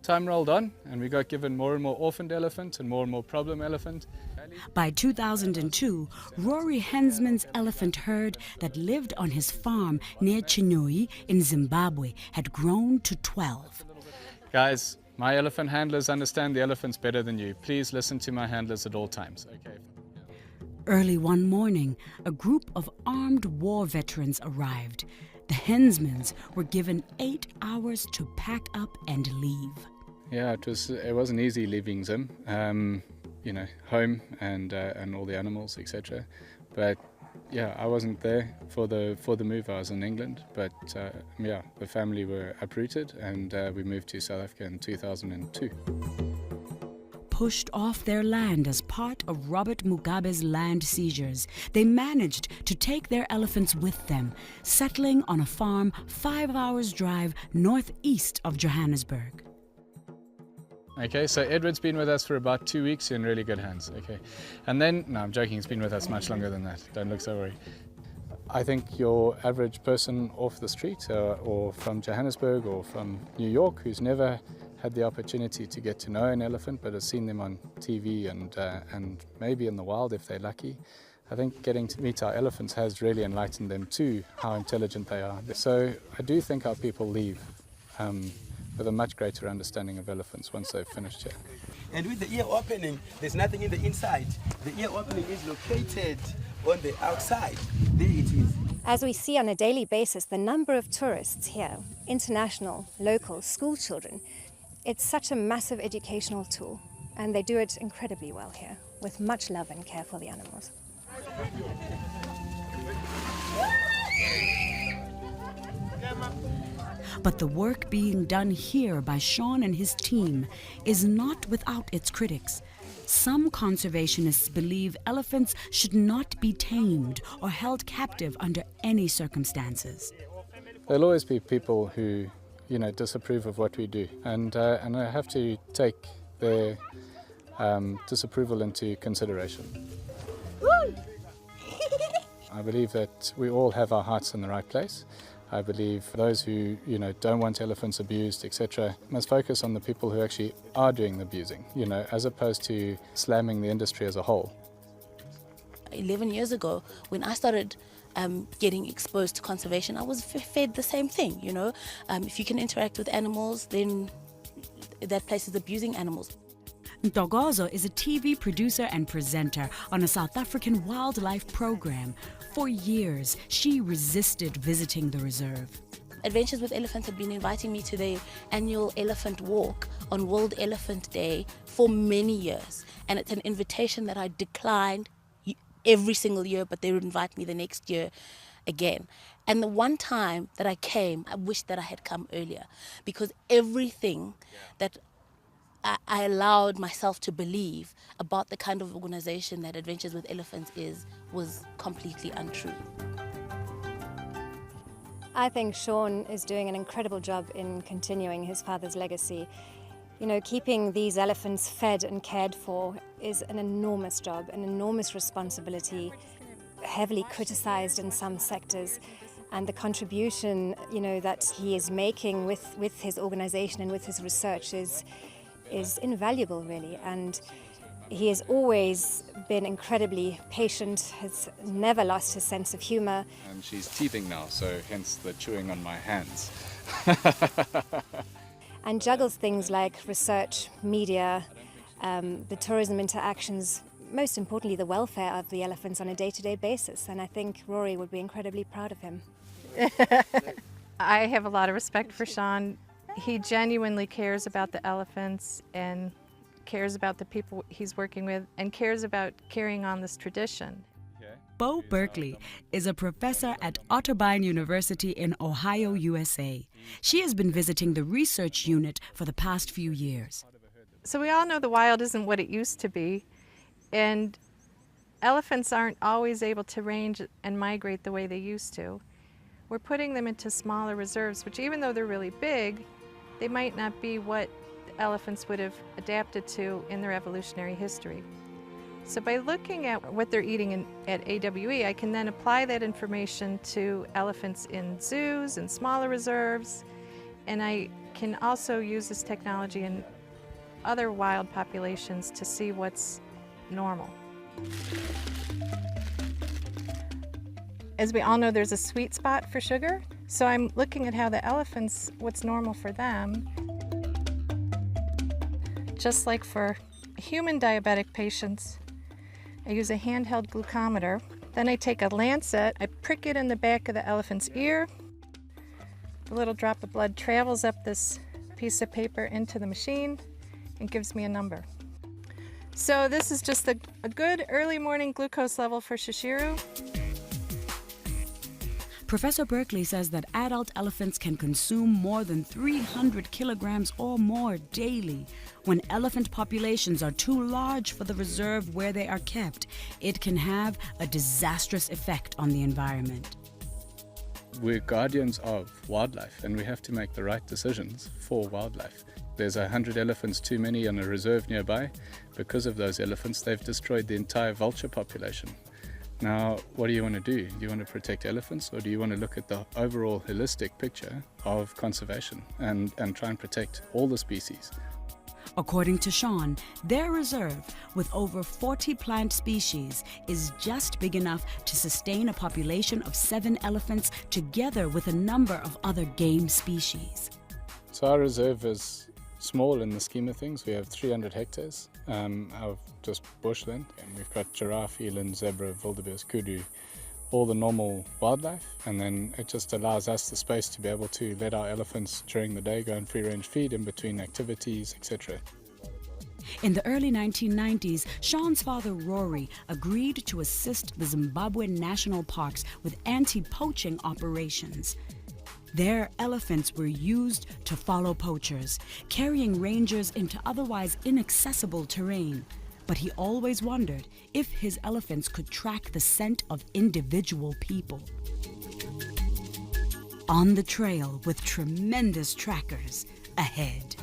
Time rolled on and we got given more and more orphaned elephant and more problem elephant. By 2002, Rory Hensman's elephant herd that lived on his farm near Chinui in Zimbabwe had grown to 12. Guys, my elephant handlers understand the elephants better than you. Please listen to my handlers at all times. Okay. Early one morning, a group of armed war veterans arrived. The Hensmans were given 8 hours to pack up and leave. Yeah, it wasn't easy leaving Zim, home and all the animals, etc. But yeah, I wasn't there for the move. I was in England, but the family were uprooted and we moved to South Africa in 2002. Pushed off their land as part of Robert Mugabe's land seizures, they managed to take their elephants with them, settling on a farm 5 hours' drive northeast of Johannesburg. Okay, so Edward's been with us for about 2 weeks. You're in really good hands. Okay, and then, no, I'm joking, he's been with us much longer than that. Don't look so worried. I think your average person off the street or from Johannesburg or from New York who's never had the opportunity to get to know an elephant but has seen them on TV and maybe in the wild if they're lucky, I think getting to meet our elephants has really enlightened them to how intelligent they are. So I do think our people leave with a much greater understanding of elephants once they've finished here. And with the ear opening, there's nothing in the inside. The ear opening is located on the outside. There it is. As we see on a daily basis, the number of tourists here, international, local, school children, it's such a massive educational tool, and they do it incredibly well here, with much love and care for the animals. But the work being done here by Sean and his team is not without its critics. Some conservationists believe elephants should not be tamed or held captive under any circumstances. There'll always be people who, disapprove of what we do, and I have to take their disapproval into consideration. I believe that we all have our hearts in the right place. I believe those who, don't want elephants abused, etc., must focus on the people who actually are doing the abusing, as opposed to slamming the industry as a whole. 11 years ago, when I started getting exposed to conservation, I was fed the same thing, If you can interact with animals, then that place is abusing animals. Ntokozo is a TV producer and presenter on a South African wildlife program. For years, she resisted visiting the reserve. Adventures with Elephants had been inviting me to their annual elephant walk on World Elephant Day for many years. And it's an invitation that I declined every single year, but they would invite me the next year again. And the one time that I came, I wished that I had come earlier, because everything that I allowed myself to believe about the kind of organization that Adventures with Elephants is was completely untrue. I think Sean is doing an incredible job in continuing his father's legacy. Keeping these elephants fed and cared for is an enormous job, an enormous responsibility, heavily criticized in some sectors. And the contribution, that he is making with his organization and with his research is invaluable, really. And he has always been incredibly patient, has never lost his sense of humor. And she's teething now, so hence the chewing on my hands. And juggles things like research, media, the tourism interactions, most importantly the welfare of the elephants on a day-to-day basis. And I think Rory would be incredibly proud of him. I have a lot of respect for Sean. He genuinely cares about the elephants and cares about the people he's working with and cares about carrying on this tradition. Bo Berkeley is a professor at Otterbein University in Ohio, USA. She has been visiting the research unit for the past few years. So we all know the wild isn't what it used to be, and elephants aren't always able to range and migrate the way they used to. We're putting them into smaller reserves, which even though they're really big, they might not be what elephants would have adapted to in their evolutionary history. So by looking at what they're eating at AWE, I can then apply that information to elephants in zoos and smaller reserves And I can also use this technology in other wild populations to see what's normal. As we all know, there's a sweet spot for sugar. So I'm looking at how the elephants, what's normal for them. Just like for human diabetic patients, I use a handheld glucometer. Then I take a lancet, I prick it in the back of the elephant's ear. The little drop of blood travels up this piece of paper into the machine and gives me a number. So this is just a good early morning glucose level for Shishiru. Professor Berkeley says that adult elephants can consume more than 300 kilograms or more daily. When elephant populations are too large for the reserve where they are kept, it can have a disastrous effect on the environment. We're guardians of wildlife, and we have to make the right decisions for wildlife. There's 100 elephants too many in a reserve nearby. Because of those elephants, they've destroyed the entire vulture population. Now, what do you want to do? Do you want to protect elephants, or do you want to look at the overall holistic picture of conservation and try and protect all the species? According to Sean, their reserve, with over 40 plant species, is just big enough to sustain a population of 7 elephants together with a number of other game species. So our reserve is small in the scheme of things. We have 300 hectares of just bushland, and we've got giraffe, eland, zebra, wildebeest, kudu, all the normal wildlife, and then it just allows us the space to be able to let our elephants during the day go on free range feed in between activities, etc. In the early 1990s, Sean's father Rory agreed to assist the Zimbabwe National Parks with anti-poaching operations. Their elephants were used to follow poachers, carrying rangers into otherwise inaccessible terrain. But he always wondered if his elephants could track the scent of individual people. On the trail with tremendous trackers ahead.